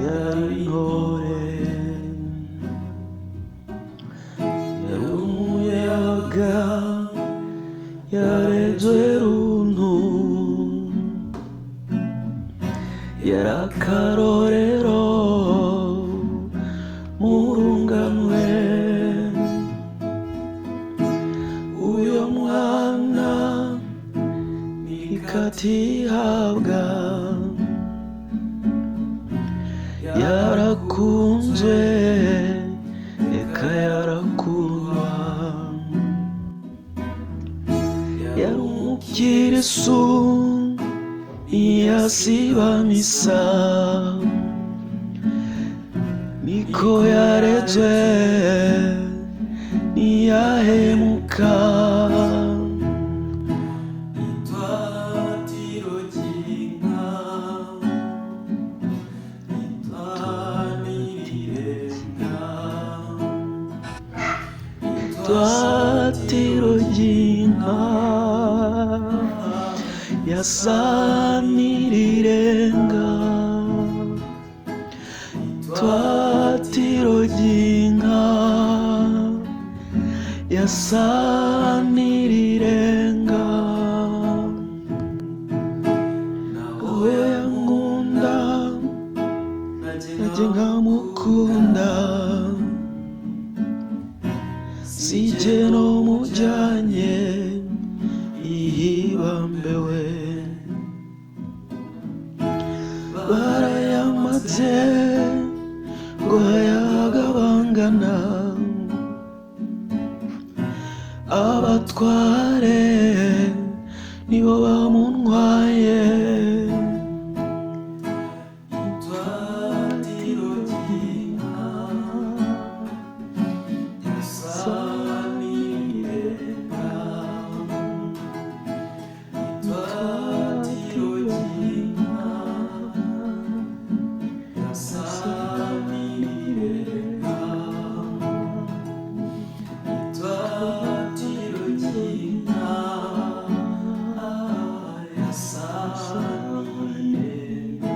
yari intore, yari umuyaga, yarezwe runtu, yari akarorero mu runganwe. Uyo mwana nikatihabwa, yarakunzwe eka yarakundwa, yari umukirisu ntiyasiba misa, niko yarezwe ntiyahemuka. Itwatiro ry'inka, itwatiro ry'inka, yasa n'irirenga. Itwatiro ry'inka, yasa n'irirenga. Uwo yankunda nanjye nkamukunda, sijye no mujyanye ihibambewe. Barayamaze ngo hayagabangana, abatware nibo bamuntwaye. Itwatiro ry'inka, yasa n'irirenga. Itwatiro ry'inka, yasa n'irirenga. Itwatiro ry'inka, yasa n'irirenga.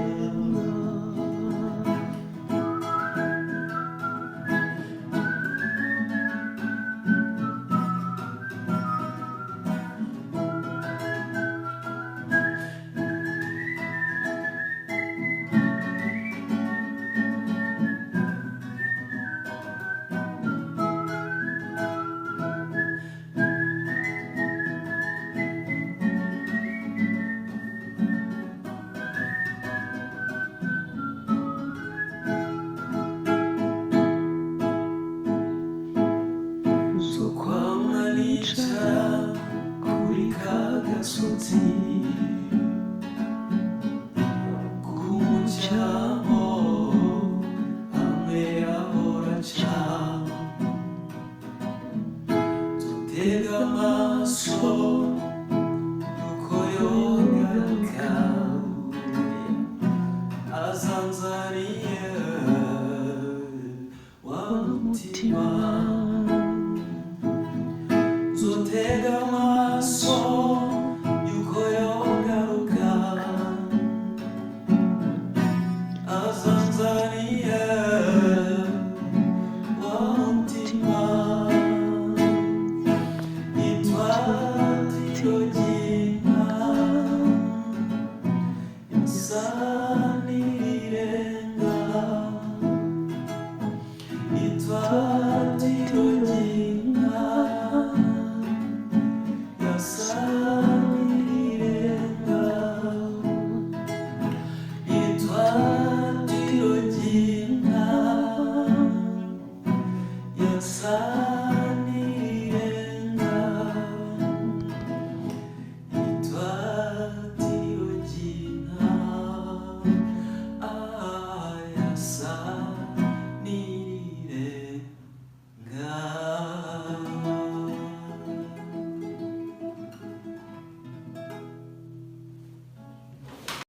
Kuri ka gasozi k'umucyamo, hamwe ahora aca, dutega amaso yuko yogaruka, azanzaniye wa mutima. Zotega amaso yuko yogaruka, azanzaniye wa mutima. Itwatiro ry'inka, yasa n'irirenga. Itwatiro ry'inka, yasa n'irirenga. Itwatiro ry'inka, yasa